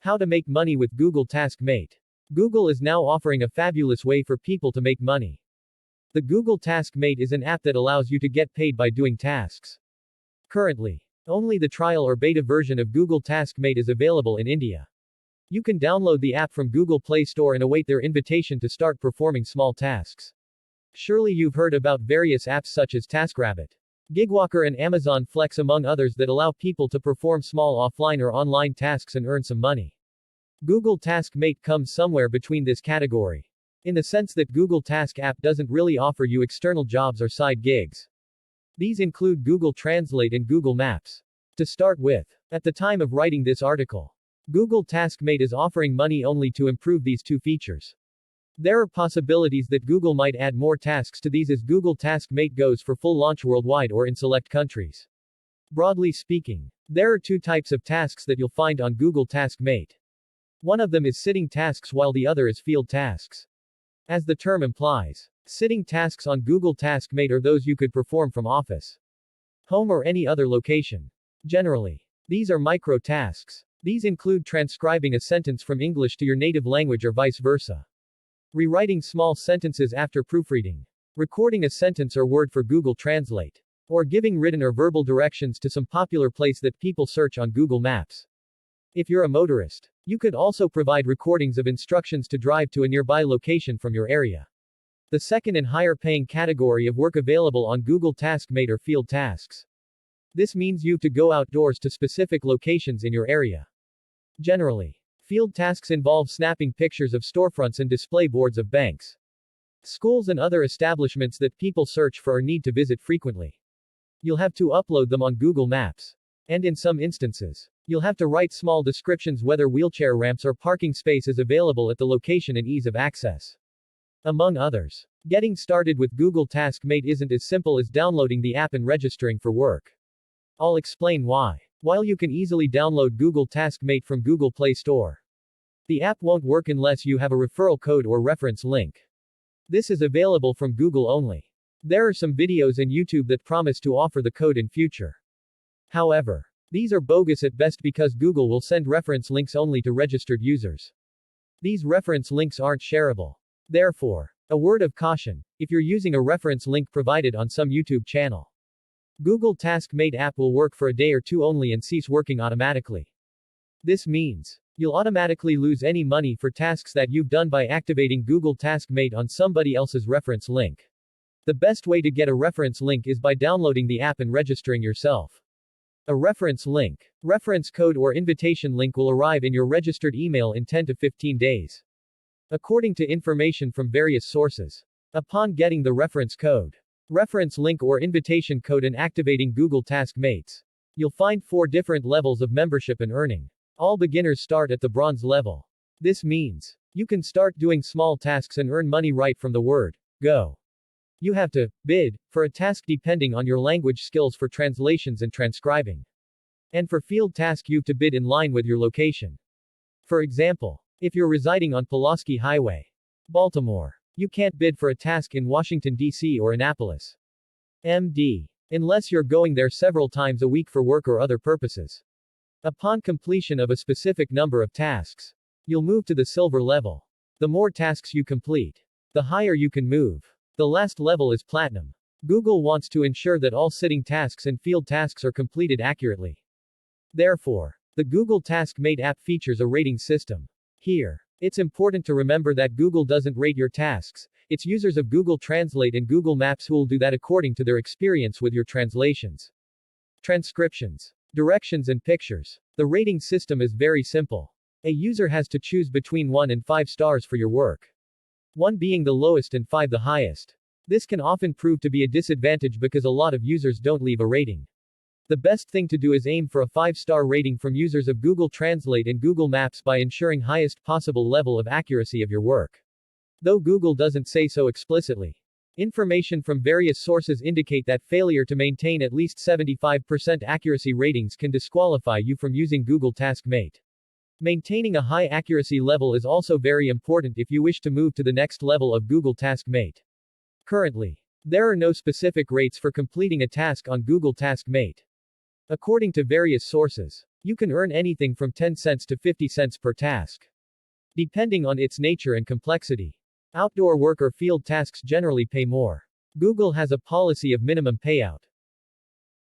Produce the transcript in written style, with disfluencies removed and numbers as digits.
How to make money with Google TaskMate. Google is now offering a fabulous way for people to make money. The Google TaskMate is an app that allows you to get paid by doing tasks. Currently, only the trial or beta version of Google TaskMate is available in India. You can download the app from Google Play Store and await their invitation to start performing small tasks. Surely you've heard about various apps such as TaskRabbit, Gigwalker and Amazon Flex among others that allow people to perform small offline or online tasks and earn some money. Google TaskMate comes somewhere between this category, in the sense that Google Task app doesn't really offer you external jobs or side gigs. These include Google Translate and Google Maps. To start with, at the time of writing this article, Google TaskMate is offering money only to improve these two features. There are possibilities that Google might add more tasks to these as Google TaskMate goes for full launch worldwide or in select countries. Broadly speaking, there are two types of tasks that you'll find on Google TaskMate. One of them is sitting tasks while the other is field tasks. As the term implies, sitting tasks on Google TaskMate are those you could perform from office, home or any other location. Generally, these are micro tasks. These include transcribing a sentence from English to your native language or vice versa, rewriting small sentences after proofreading, recording a sentence or word for Google Translate, or giving written or verbal directions to some popular place that people search on Google Maps. If you're a motorist, you could also provide recordings of instructions to drive to a nearby location from your area. The second and higher paying category of work available on Google TaskMate are field tasks. This means you have to go outdoors to specific locations in your area. Generally, field tasks involve snapping pictures of storefronts and display boards of banks, schools and other establishments that people search for or need to visit frequently. You'll have to upload them on Google Maps. And in some instances, you'll have to write small descriptions whether wheelchair ramps or parking space is available at the location and ease of access, among others. Getting started with Google TaskMate isn't as simple as downloading the app and registering for work. I'll explain why. While you can easily download Google TaskMate from Google Play Store, the app won't work unless you have a referral code or reference link. This is available from Google only. There are some videos in YouTube that promise to offer the code in future. However, these are bogus at best because Google will send reference links only to registered users. These reference links aren't shareable. Therefore, a word of caution, if you're using a reference link provided on some YouTube channel, Google TaskMate app will work for a day or two only and cease working automatically. This means you'll automatically lose any money for tasks that you've done by activating Google TaskMate on somebody else's reference link. The best way to get a reference link is by downloading the app and registering yourself. A reference link, reference code or invitation link will arrive in your registered email in 10 to 15 days. According to information from various sources. Upon getting the reference code, reference link or invitation code and activating Google TaskMates, you'll find 4 different levels of membership and earning. All beginners start at the bronze level. This means you can start doing small tasks and earn money right from the word go. You have to bid for a task depending on your language skills for translations and transcribing. And for field task you have to bid in line with your location. For example, if you're residing on Pulaski Highway, Baltimore, you can't bid for a task in Washington, D.C. or Annapolis, MD, unless you're going there several times a week for work or other purposes. Upon completion of a specific number of tasks, you'll move to the silver level. The more tasks you complete, the higher you can move. The last level is platinum. Google wants to ensure that all sitting tasks and field tasks are completed accurately. Therefore, the Google TaskMate app features a rating system. Here, it's important to remember that Google doesn't rate your tasks. It's users of Google Translate and Google Maps who will do that according to their experience with your translations, transcriptions, directions and pictures. The rating system is very simple. A user has to choose between 1 and 5 stars for your work, 1 being the lowest and 5 the highest. This can often prove to be a disadvantage because a lot of users don't leave a rating. The best thing to do is aim for a 5-star rating from users of Google Translate and Google Maps by ensuring highest possible level of accuracy of your work, though Google doesn't say so explicitly. Information from various sources indicate that failure to maintain at least 75% accuracy ratings can disqualify you from using Google TaskMate. Maintaining a high accuracy level is also very important if you wish to move to the next level of Google TaskMate. Currently, there are no specific rates for completing a task on Google TaskMate. According to various sources, You can earn anything from 10 cents to 50 cents per task, depending on its nature and complexity. Outdoor work or field tasks generally pay more. Google has a policy of minimum payout.